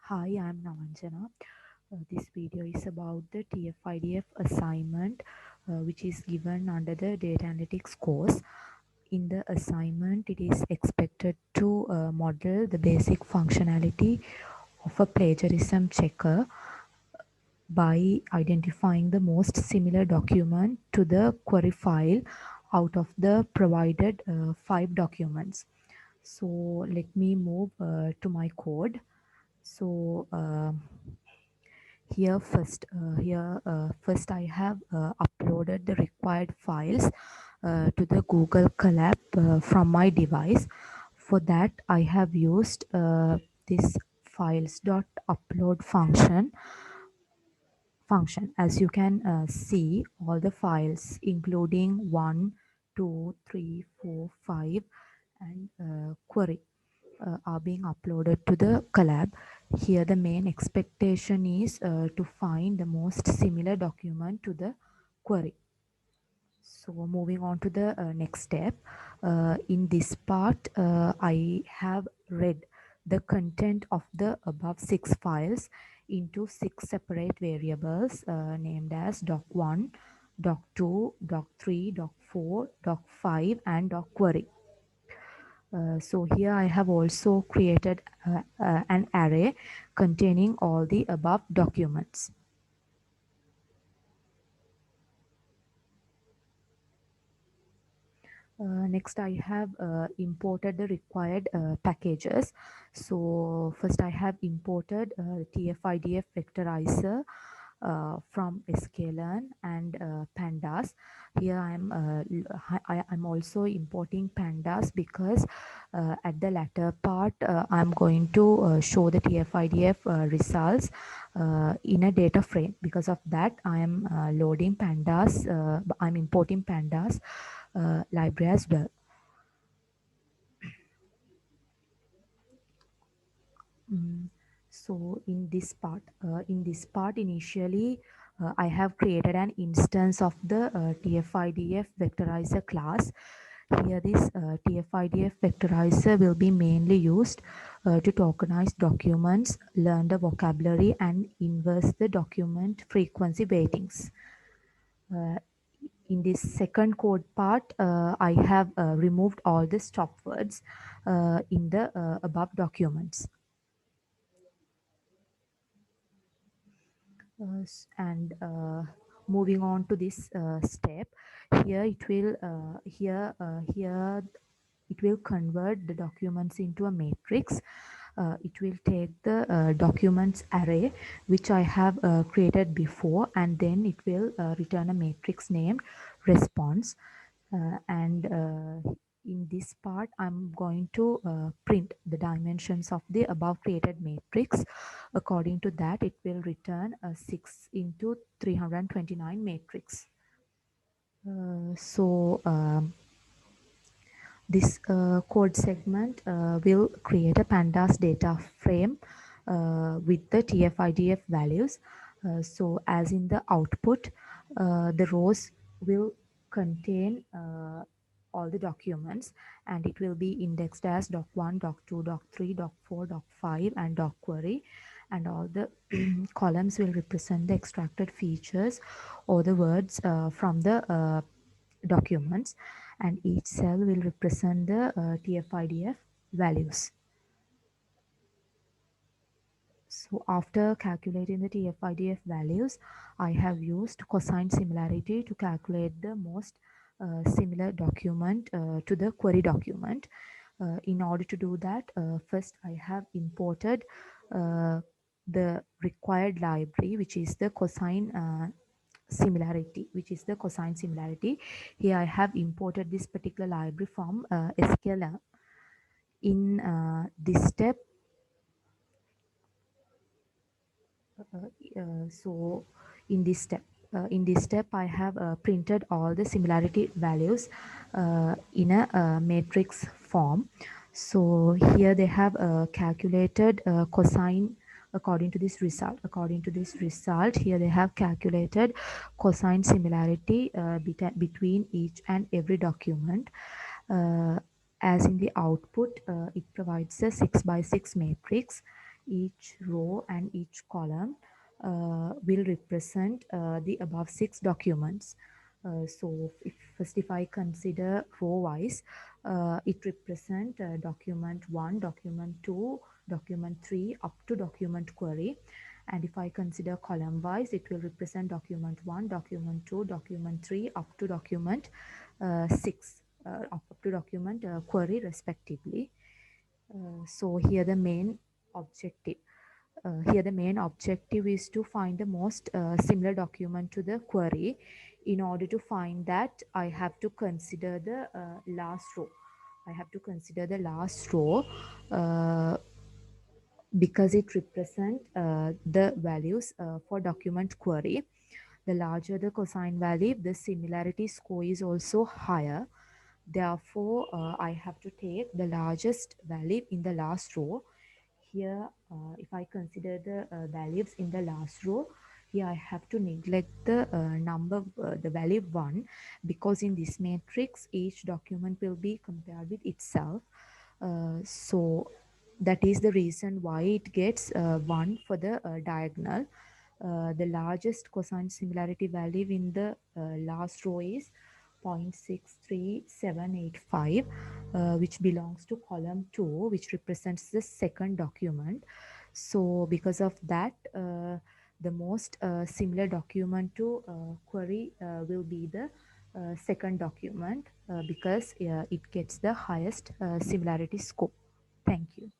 Hi, I'm Navanjana. This video is about the TF-IDF assignment, which is given under the data analytics course. In the assignment, it is expected to model the basic functionality of a plagiarism checker by identifying the most similar document to the query file out of the provided 5 documents. So let me move to my code. So first I have uploaded the required files to the Google Colab from my device. For that I have used this files.upload function. As you can see, all the files including 1, 2, 3, 4, 5 and query are being uploaded to the Colab. Here the main expectation is to find the most similar document to the query. So moving on to the next step. In this part, I have read the content of the above 6 files into 6 separate variables named as doc1, doc2, doc3, doc4, doc5 and docquery. So here I have also created an array containing all the above documents. Next I have imported the required packages. So first I have imported TF-IDF vectorizer from sklearn and pandas. Here I'm also importing pandas because at the latter part I'm going to show the TF-IDF results in a data frame. Because of that I am loading pandas, I'm importing pandas library as well. Mm, So in this part initially I have created an instance of the TF-IDF vectorizer class. Here this TF-IDF vectorizer will be mainly used to tokenize documents, learn the vocabulary and inverse the document frequency weightings. Uh, in this second code part, I have removed all the stop words in the above documents. And moving on to this step, here it will here it will convert the documents into a matrix. It will take the documents array which I have created before, and then it will return a matrix named response. And in this part I'm going to print the dimensions of the above created matrix. According to that, it will return a 6 into 329 matrix. This code segment will create a pandas data frame with the TF-IDF values. So as in the output, the rows will contain all the documents, and it will be indexed as doc1, doc2, doc3, doc4, doc5 and docquery, and all the columns will represent the extracted features or the words from the documents, and each cell will represent the TF-IDF values. So after calculating the TF-IDF values, I have used cosine similarity to calculate the most similar document to the query document. In order to do that, first I have imported the required library, which is the cosine similarity. Here I have imported this particular library from sklearn. In this step, so in this step I have printed all the similarity values in a matrix form. So here they have calculated cosine according to this result. Here they have calculated cosine similarity between each and every document. uh, as in the output, it provides a 6 by 6 matrix. Each row and each column will represent the above 6 documents. If I consider row wise, it represent document 1, document 2, document 3 up to document query. And if I consider column wise, it will represent document 1, document 2, document 3 up to document 6, up to document query respectively. So objective here the main objective is to find the most similar document to the query. In order to find that, I have to consider the last row. I have to consider the last row uh, because it represents the values for document query. The larger the cosine value, the similarity score is also higher. Therefore, I have to take the largest value in the last row. Here, if I consider the values in the last row, here I have to neglect the the value 1, because in this matrix, each document will be compared with itself. So that is the reason why it gets 1 for the diagonal. The largest cosine similarity value in the last row is 0.63785, which belongs to column 2, which represents the second document. So because of that, the most similar document to query will be the second document, because it gets the highest similarity score. Thank you.